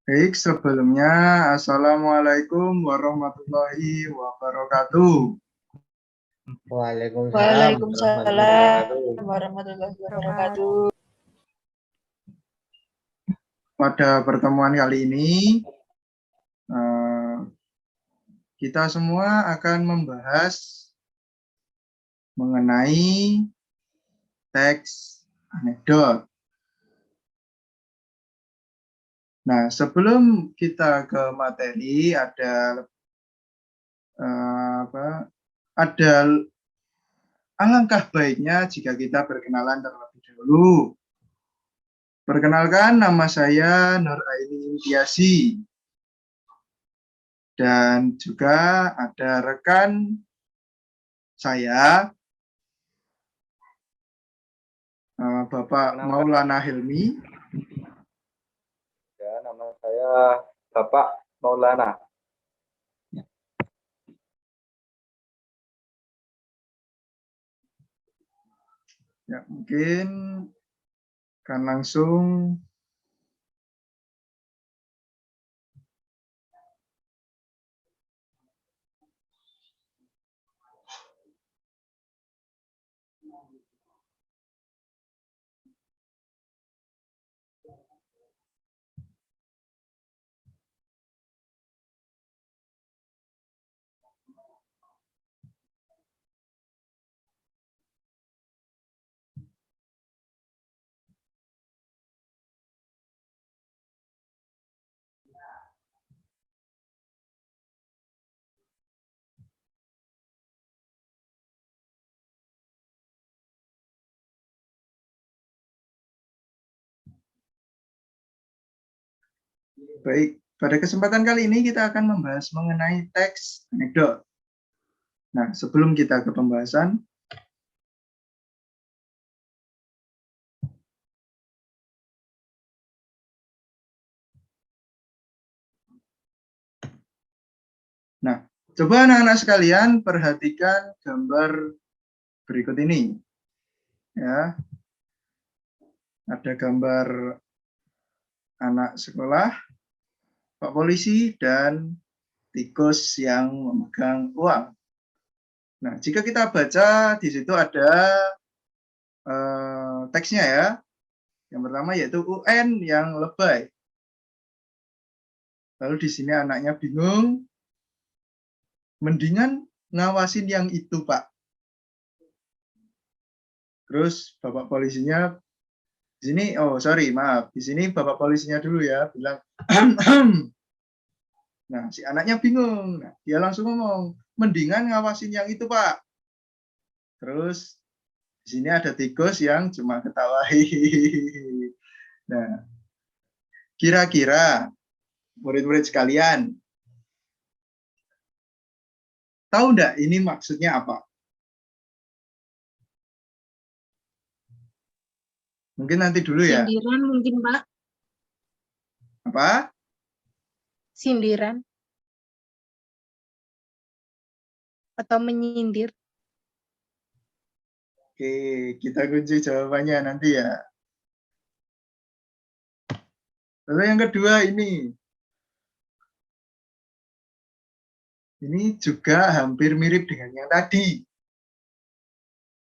Baik, sebelumnya Assalamualaikum warahmatullahi wabarakatuh. Waalaikumsalam warahmatullahi warahmatullahi wabarakatuh. Pada pertemuan kali ini, kita semua akan membahas mengenai teks anekdot. Nah, sebelum kita ke materi, ada alangkah baiknya jika kita berkenalan terlebih dahulu. Perkenalkan, nama saya Nur Aini Imtiasi. Dan juga ada rekan saya, Bapak Maulana Hilmi. Ya, nama saya Bapak Maulana. Ya, mungkin akan langsung baik. Pada kesempatan kali ini kita akan membahas mengenai teks anekdot. Nah, sebelum kita ke pembahasan, nah, coba anak-anak sekalian perhatikan gambar berikut ini. Ya. Ada gambar anak sekolah, Pak Polisi, dan tikus yang memegang uang. Nah, jika kita baca di situ ada teksnya ya. Yang pertama yaitu UN yang lebay. Lalu di sini anaknya bingung. Mendingan ngawasin yang itu, Pak. Terus Bapak polisinya di sini, maaf. Di sini Bapak polisinya dulu ya bilang Nah, si anaknya bingung. Nah, dia langsung ngomong, mendingan ngawasin yang itu, Pak. Terus di sini ada tikus yang cuma ketawahi. Nah, kira-kira murid-murid sekalian, tahu enggak ini maksudnya apa? Mungkin nanti dulu ya. Sindiran mungkin, Pak. Apa? Sindiran. Atau menyindir. Oke, kita kunci jawabannya nanti ya. Lalu yang kedua ini. Ini juga hampir mirip dengan yang tadi.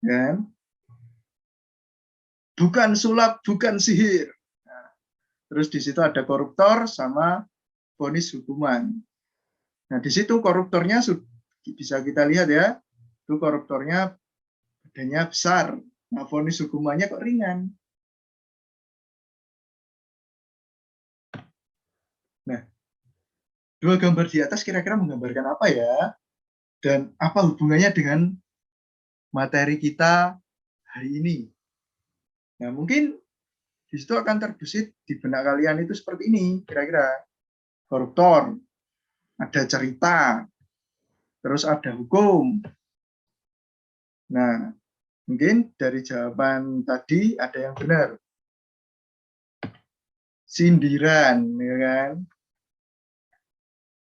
Kan? Bukan sulap, bukan sihir. Nah, terus di situ ada koruptor sama vonis hukuman. Nah, di situ koruptornya bisa kita lihat ya. Itu koruptornya badannya besar. Nah, vonis hukumannya kok ringan. Nah, dua gambar di atas kira-kira menggambarkan apa ya? Dan apa hubungannya dengan materi kita hari ini? Nah, mungkin di situ akan terbesit di benak kalian itu seperti ini, kira-kira. Koruptor, ada cerita, terus ada hukum. Nah, mungkin dari jawaban tadi ada yang benar. Sindiran, ya kan?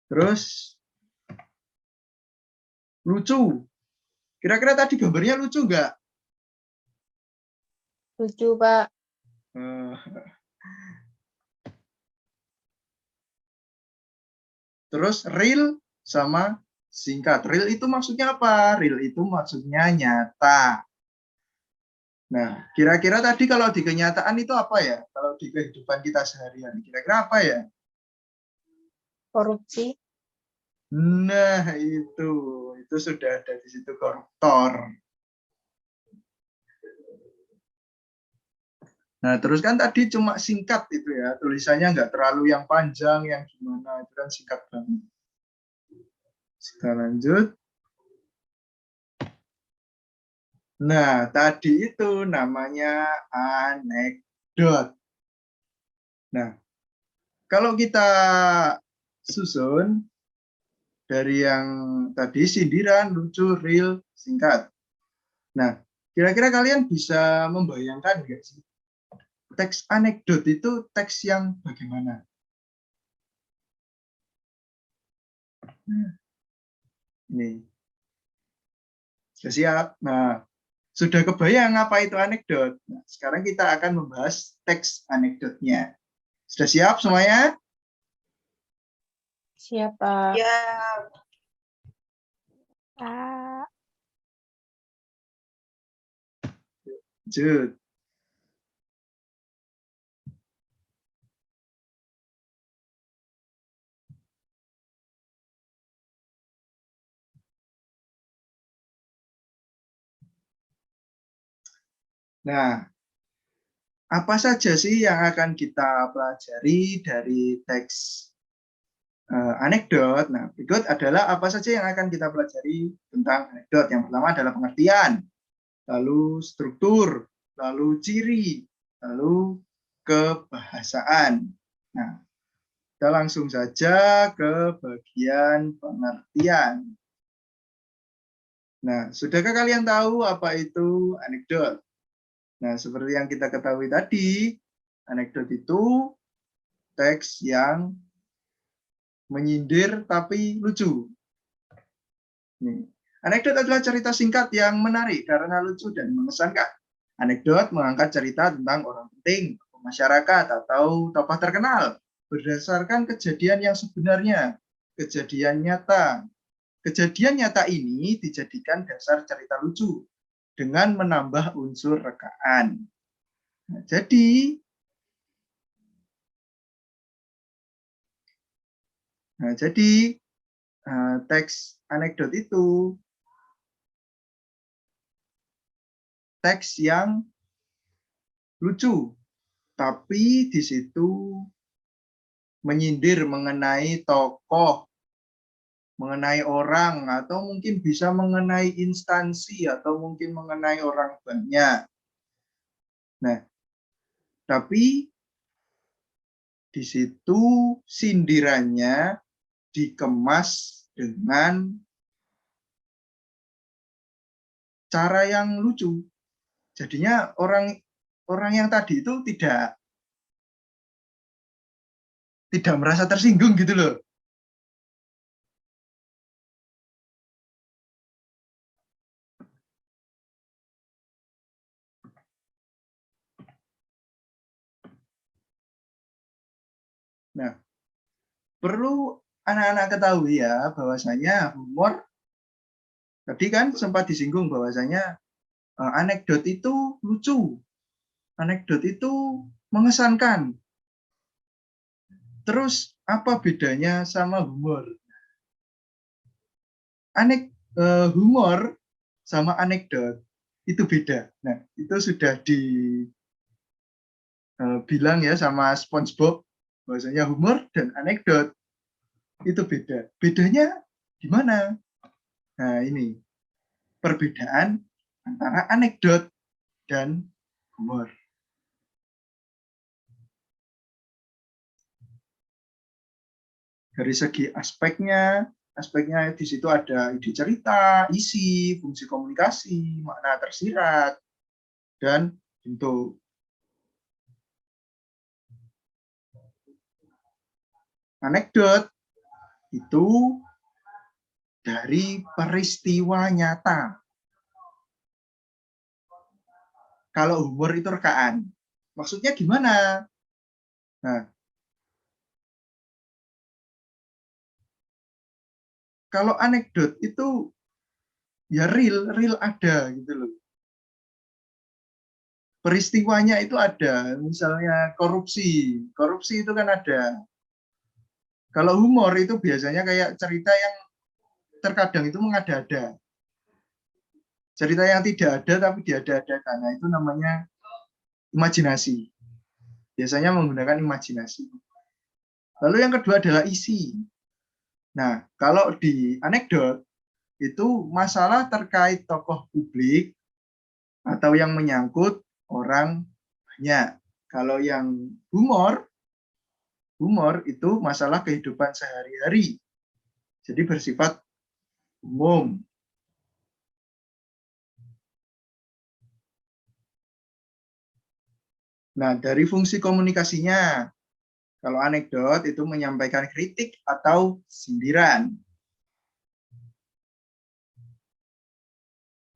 Terus lucu. Kira-kira tadi gambarnya lucu nggak? Lucu, Pak. Terus real sama singkat. Real itu maksudnya apa? Real itu maksudnya nyata. Nah, kira-kira tadi kalau di kenyataan itu apa ya? Kalau di kehidupan kita sehari-hari, kira-kira apa ya? Korupsi. Nah, itu sudah ada di situ koruptor. Nah, terus kan tadi cuma singkat itu ya, tulisannya nggak terlalu yang panjang, yang gimana, itu kan singkat banget. Kita lanjut. Nah, tadi itu namanya anekdot. Nah, kalau kita susun dari yang tadi sindiran, lucu, real, singkat. Nah, kira-kira kalian bisa membayangkan nggak sih? Teks anekdot itu teks yang bagaimana? Ini. Sudah siap? Nah, sudah kebayang apa itu anekdot? Nah, sekarang kita akan membahas teks anekdotnya. Sudah siap semuanya? Siapa? Ya. Lanjut. Nah, apa saja sih yang akan kita pelajari dari teks anekdot? Nah, berikut adalah apa saja yang akan kita pelajari tentang anekdot. Yang pertama adalah pengertian, lalu struktur, lalu ciri, lalu kebahasaan. Nah, kita langsung saja ke bagian pengertian. Nah, sudahkah kalian tahu apa itu anekdot? Nah, seperti yang kita ketahui tadi, anekdot itu teks yang menyindir tapi lucu. Nih. Anekdot adalah cerita singkat yang menarik karena lucu dan mengesankan. Anekdot mengangkat cerita tentang orang penting, masyarakat, atau tokoh terkenal berdasarkan kejadian yang sebenarnya, kejadian nyata. Kejadian nyata ini dijadikan dasar cerita lucu dengan menambah unsur rekaan. Nah, jadi teks anekdot itu teks yang lucu, tapi di situ menyindir mengenai tokoh, mengenai orang, atau mungkin bisa mengenai instansi, atau mungkin mengenai orang banyak. Nah, tapi di situ sindirannya dikemas dengan cara yang lucu. Jadinya orang yang tadi itu tidak merasa tersinggung gitu loh. Nah, perlu anak-anak ketahui ya bahwasanya humor tadi kan sempat disinggung bahwasanya anekdot itu lucu, anekdot itu mengesankan. Terus apa bedanya sama humor? Humor sama anekdot itu beda. Nah, itu sudah dibilang ya sama SpongeBob bahwasanya humor dan anekdot itu beda. Bedanya di mana? Nah, ini perbedaan antara anekdot dan humor. Dari segi aspeknya di situ ada ide cerita, isi, fungsi komunikasi, makna tersirat, dan bentuk. Anekdot itu dari peristiwa nyata. Kalau humor itu rekaan. Maksudnya gimana? Nah, kalau anekdot itu ya real ada gitu loh. Peristiwanya itu ada, misalnya korupsi itu kan ada. Kalau humor itu biasanya kayak cerita yang terkadang itu mengada-ada. Cerita yang tidak ada tapi diada-adakan. Nah, itu namanya imajinasi. Biasanya menggunakan imajinasi. Lalu yang kedua adalah isi. Nah, kalau di anekdot itu masalah terkait tokoh publik atau yang menyangkut orang banyak. Kalau yang humor itu masalah kehidupan sehari-hari. Jadi bersifat umum. Nah, dari fungsi komunikasinya, kalau anekdot itu menyampaikan kritik atau sindiran.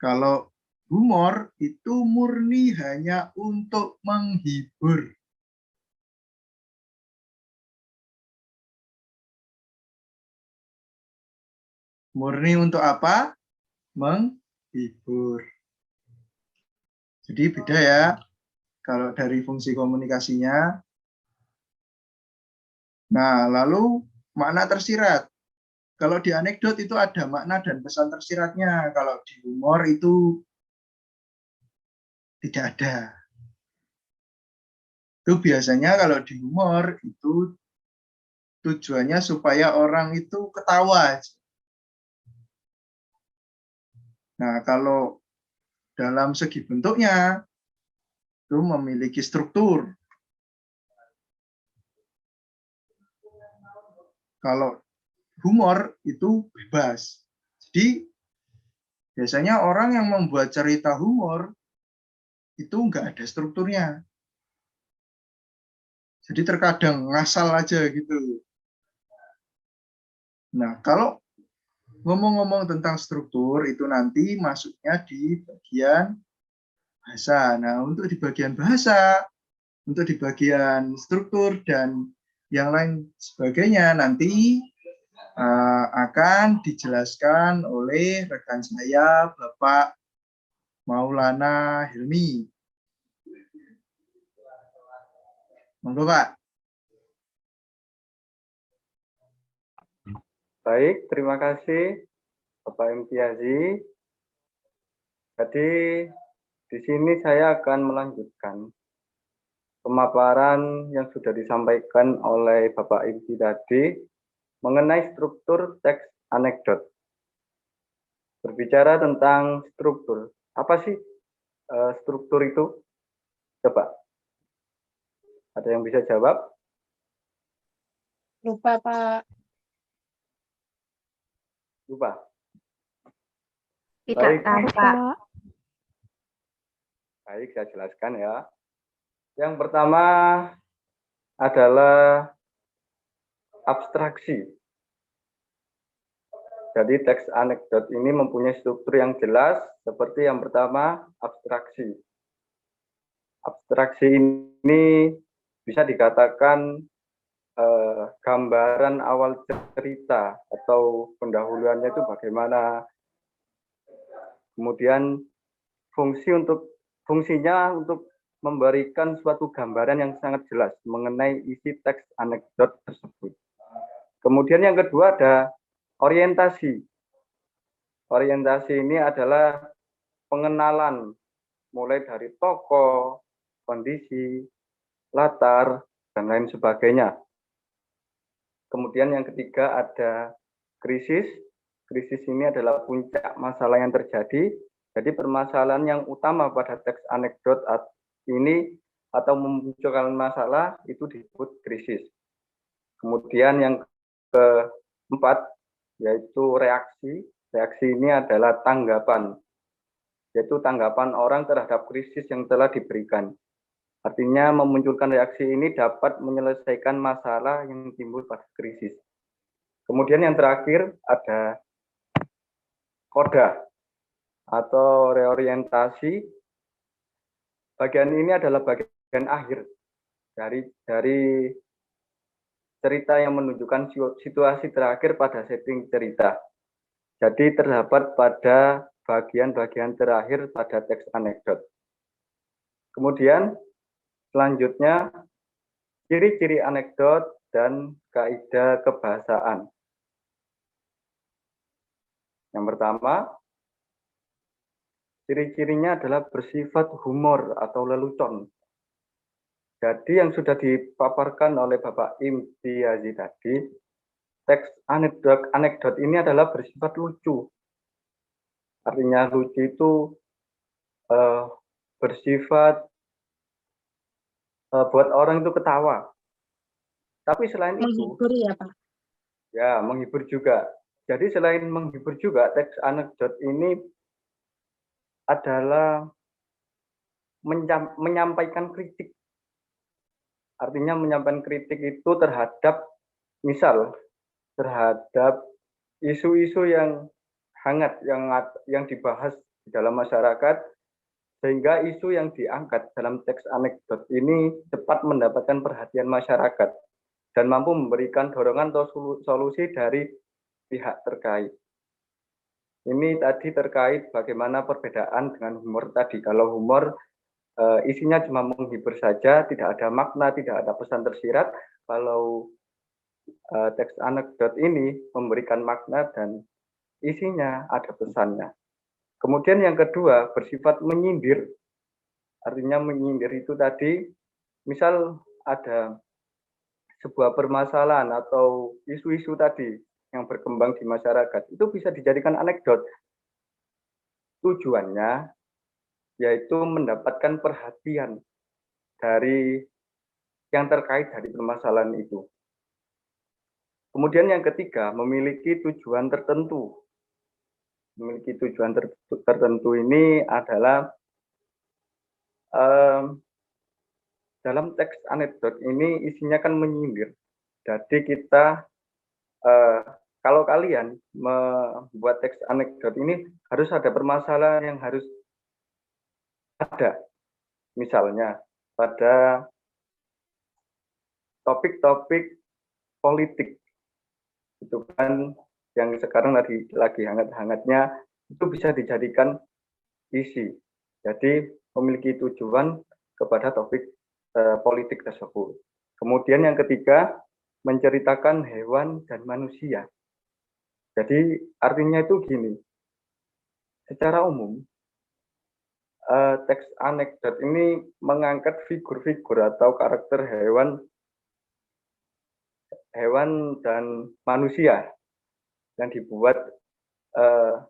Kalau humor itu murni hanya untuk menghibur. Murni untuk apa? Menghibur. Jadi beda ya. Kalau dari fungsi komunikasinya. Nah, lalu makna tersirat. Kalau di anekdot itu ada makna dan pesan tersiratnya. Kalau di humor itu tidak ada. Itu biasanya kalau di humor itu tujuannya supaya orang itu ketawa. Nah, kalau dalam segi bentuknya itu memiliki struktur. Kalau humor itu bebas. Jadi biasanya orang yang membuat cerita humor itu nggak ada strukturnya. Jadi terkadang ngasal aja gitu. Nah, kalau ngomong-ngomong tentang struktur itu nanti masuknya di bagian bahasa. Nah, untuk di bagian bahasa, untuk di bagian struktur dan yang lain sebagainya nanti akan dijelaskan oleh rekan saya, Bapak Maulana Hilmi. Monggo, Pak. Baik, terima kasih Bapak Imtiazi. Jadi di sini saya akan melanjutkan pemaparan yang sudah disampaikan oleh Bapak Imti tadi mengenai struktur teks anekdot. Berbicara tentang struktur, apa sih struktur itu? Coba, ada yang bisa jawab? Lupa, Pak. Lupa. Tidak Baik. tahu, Pak. Baik, saya jelaskan ya. Yang pertama adalah abstraksi. Jadi teks anekdot ini mempunyai struktur yang jelas, seperti yang pertama, abstraksi. Abstraksi ini bisa dikatakan gambaran awal cerita atau pendahuluannya itu bagaimana. Kemudian fungsinya untuk memberikan suatu gambaran yang sangat jelas mengenai isi teks anekdot tersebut. Kemudian yang kedua ada orientasi. Orientasi ini adalah pengenalan mulai dari tokoh, kondisi, latar, dan lain sebagainya. Kemudian yang ketiga ada krisis. Krisis ini adalah puncak masalah yang terjadi. Jadi permasalahan yang utama pada teks anekdot ini atau memunculkan masalah itu disebut krisis. Kemudian yang keempat yaitu reaksi. Reaksi ini adalah tanggapan, yaitu tanggapan orang terhadap krisis yang telah diberikan. Artinya memunculkan reaksi ini dapat menyelesaikan masalah yang timbul pada krisis. Kemudian yang terakhir ada koda atau reorientasi. Bagian ini adalah bagian akhir dari cerita yang menunjukkan situasi terakhir pada setting cerita. Jadi terdapat pada bagian-bagian terakhir pada teks anekdot. Kemudian selanjutnya ciri-ciri anekdot dan kaidah kebahasaan. Yang pertama, ciri-cirinya adalah bersifat humor atau lelucon. Jadi yang sudah dipaparkan oleh Bapak Imtiazi tadi, teks anekdot ini adalah bersifat lucu. Artinya lucu itu bersifat buat orang itu ketawa. Tapi selain itu, Menghibur ya Pak? ya menghibur juga. Jadi selain menghibur juga, teks anekdot ini adalah menyampaikan kritik. Artinya menyampaikan kritik itu terhadap, misal, terhadap isu-isu yang hangat, yang dibahas di dalam masyarakat, sehingga isu yang diangkat dalam teks anekdot ini cepat mendapatkan perhatian masyarakat dan mampu memberikan dorongan atau solusi dari pihak terkait. Ini tadi terkait bagaimana perbedaan dengan humor tadi. Kalau humor isinya cuma menghibur saja, tidak ada makna, tidak ada pesan tersirat. Kalau teks anekdot ini memberikan makna dan isinya ada pesannya. Kemudian yang kedua, bersifat menyindir. Artinya menyindir itu tadi, misal ada sebuah permasalahan atau isu-isu tadi yang berkembang di masyarakat, itu bisa dijadikan anekdot. Tujuannya yaitu mendapatkan perhatian dari yang terkait dari permasalahan itu. Kemudian yang ketiga, memiliki tujuan tertentu. Memiliki tujuan tertentu ini adalah dalam teks anekdot ini isinya kan menyindir. Jadi kita kalau kalian membuat teks anekdot ini harus ada permasalahan yang harus ada. Misalnya pada topik-topik politik, itu kan yang sekarang lagi hangat-hangatnya, itu bisa dijadikan isi. Jadi memiliki tujuan kepada topik politik tersebut. Kemudian yang ketiga, menceritakan hewan dan manusia. Jadi artinya itu gini, secara umum teks anekdot ini mengangkat figur-figur atau karakter hewan dan manusia yang dibuat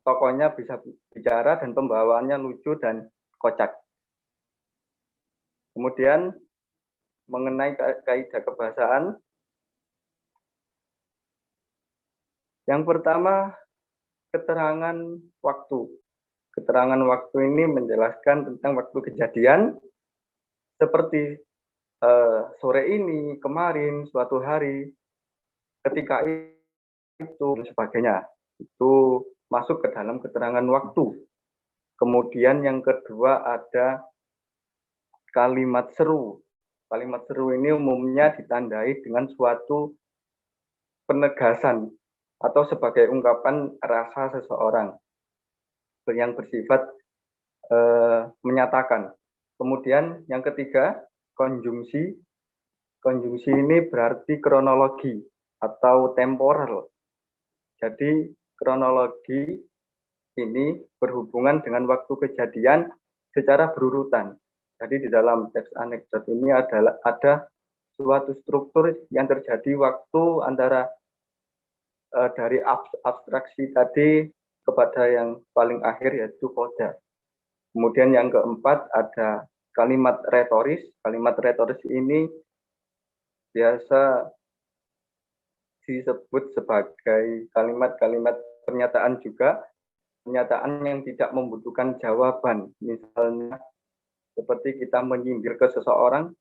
tokohnya bisa bicara dan pembawaannya lucu dan kocak. Kemudian mengenai kaidah kebahasaan, yang pertama keterangan waktu. Keterangan waktu ini menjelaskan tentang waktu kejadian seperti sore ini, kemarin, suatu hari, ketika itu dan sebagainya. Itu masuk ke dalam keterangan waktu. Kemudian yang kedua ada kalimat seru. Kalimat seru ini umumnya ditandai dengan suatu penegasan atau sebagai ungkapan rasa seseorang yang bersifat menyatakan. Kemudian yang ketiga, konjungsi. Konjungsi ini berarti kronologi atau temporal. Jadi kronologi ini berhubungan dengan waktu kejadian secara berurutan. Jadi di dalam teks anekdot ini ada suatu struktur yang terjadi waktu antara dari abstraksi tadi kepada yang paling akhir yaitu koda. Kemudian yang keempat ada kalimat retoris. Kalimat retoris ini biasa disebut sebagai kalimat-kalimat pernyataan juga, pernyataan yang tidak membutuhkan jawaban. Misalnya seperti kita menyindir ke seseorang,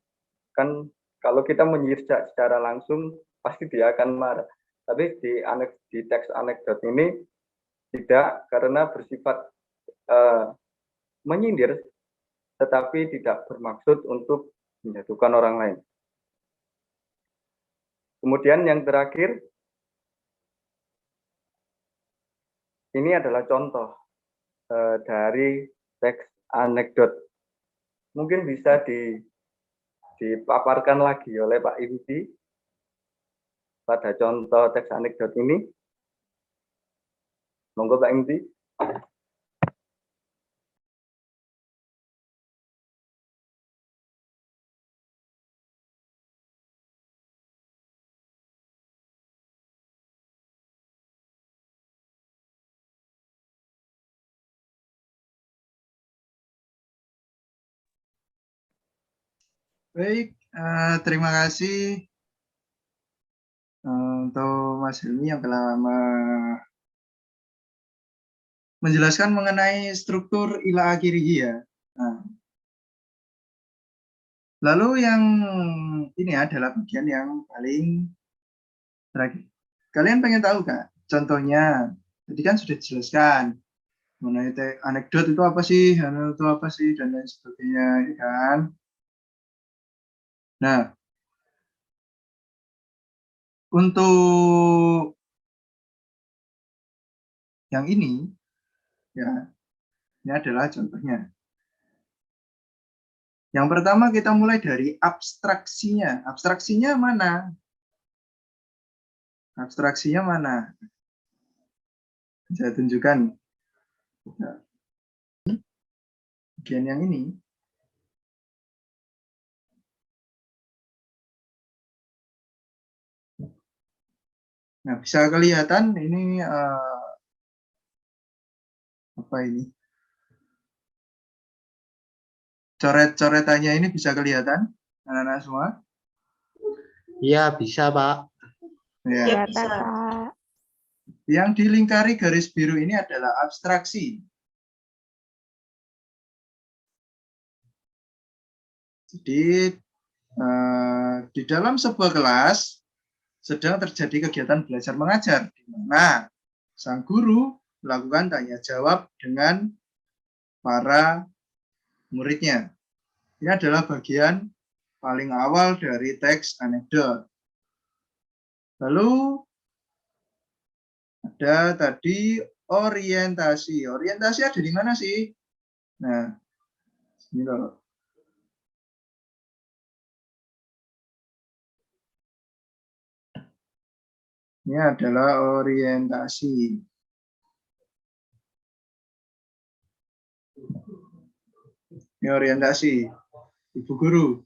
kan kalau kita menyindir secara langsung pasti dia akan marah. Tapi di teks anekdot ini tidak, karena bersifat menyindir, tetapi tidak bermaksud untuk menjatuhkan orang lain. Kemudian yang terakhir, Ini adalah contoh dari teks anekdot. Mungkin bisa dipaparkan lagi oleh Pak Imti pada contoh teks anekdot ini. Monggo Pak Imti. Baik, terima kasih untuk Mas Hilmi yang telah menjelaskan mengenai struktur ila akhirihi ya. Nah, lalu yang ini adalah bagian yang paling terakhir. Kalian pengen tahu Kak? Contohnya, tadi kan sudah dijelaskan mengenai anekdot itu apa sih, anekdot itu apa sih, dan lain sebagainya, ya kan? Nah, untuk yang ini, ya, ini adalah contohnya. Yang pertama kita mulai dari abstraksinya. Abstraksinya mana? Abstraksinya mana? Saya tunjukkan. Bagian yang ini. Nah, bisa kelihatan ini apa ini? Coret-coretannya ini bisa kelihatan, anak-anak semua? Iya, bisa, Pak. Ya. Ya, bisa. Yang dilingkari garis biru ini adalah abstraksi. Jadi di dalam sebuah kelas sedang terjadi kegiatan belajar mengajar, di mana sang guru melakukan tanya jawab dengan para muridnya. Ini adalah bagian paling awal dari teks anekdot. Lalu ada tadi orientasi. Orientasi ada di mana sih? Nah, ini loh. Ini adalah orientasi. Ini orientasi. Ibu guru.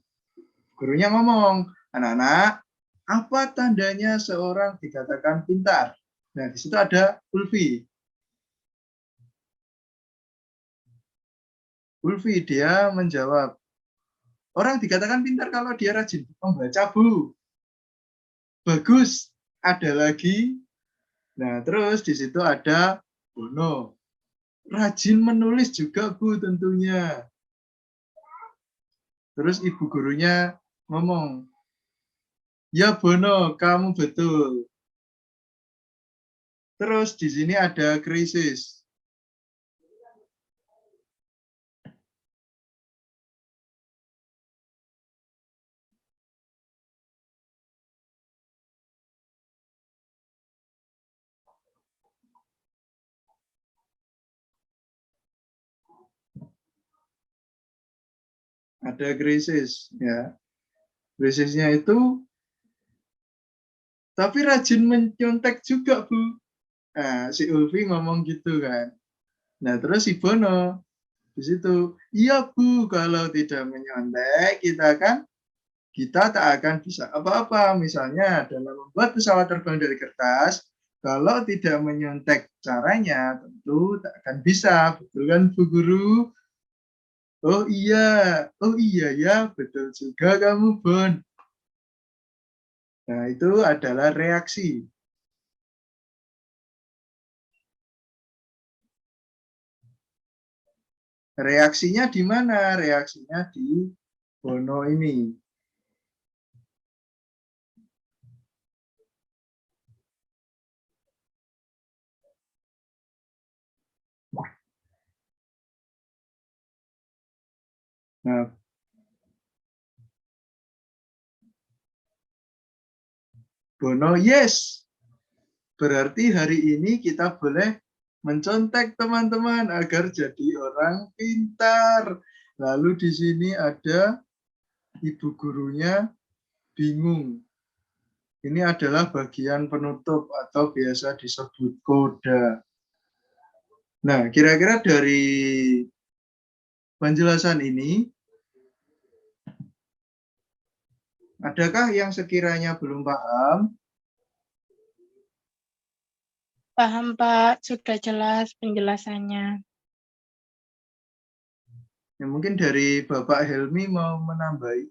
Gurunya ngomong, anak-anak, apa tandanya seorang dikatakan pintar? Nah, di situ ada Ulfi. Ulfi, dia menjawab, orang dikatakan pintar kalau dia rajin membaca, Bu. Bagus. Ada lagi. Nah, terus di situ ada Bono. Rajin menulis juga, Bu, tentunya. Terus ibu gurunya ngomong, ya Bono, kamu betul. Terus di sini ada krisis. Ada krisis, ya. Krisisnya itu, tapi rajin menyontek juga, Bu. Nah, si Ulfi ngomong gitu kan. Nah, terus si Bono di situ, iya Bu, kalau tidak menyontek, kita tak akan bisa apa-apa. Misalnya dalam membuat pesawat terbang dari kertas, kalau tidak menyontek caranya, tentu tak akan bisa. Betul kan, Bu Guru? Oh iya ya, betul juga kamu, Bon. Nah, itu adalah reaksi. Reaksinya di mana? Reaksinya di Bono ini. Nah, Bono, yes. Berarti hari ini kita boleh mencontek teman-teman agar jadi orang pintar. Lalu di sini ada ibu gurunya bingung. Ini adalah bagian penutup atau biasa disebut koda. Nah, kira-kira dari penjelasan ini, adakah yang sekiranya belum paham? Paham, Pak. Sudah jelas penjelasannya. Ya, mungkin dari Bapak Helmi mau menambahi?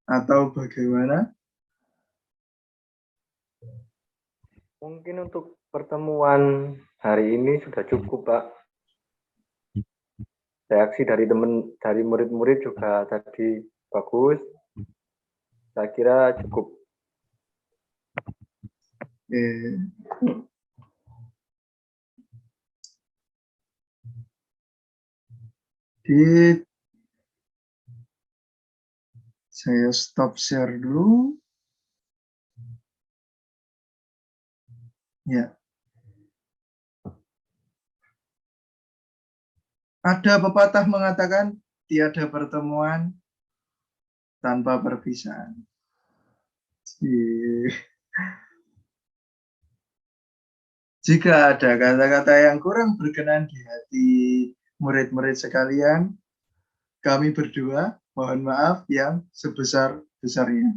Atau bagaimana? Mungkin untuk pertemuan hari ini sudah cukup, Pak. Reaksi dari murid-murid juga tadi bagus. Saya kira cukup. Saya stop share dulu. Ya. Ada pepatah mengatakan tiada pertemuan tanpa perpisahan. Jika ada kata-kata yang kurang berkenan di hati murid-murid sekalian, kami berdua mohon maaf yang sebesar-besarnya.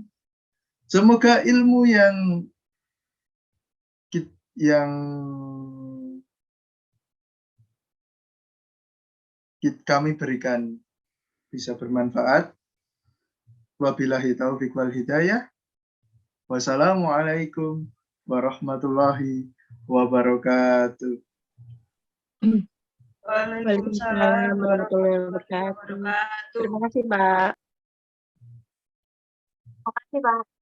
Semoga ilmu yang kami berikan bisa bermanfaat. Wabillahi taufiq wal hidayah. Wassalamualaikum warahmatullahi wabarakatuh. Waalaikumsalam warahmatullahi wabarakatuh. Terima kasih, Pak. Terima kasih, Pak.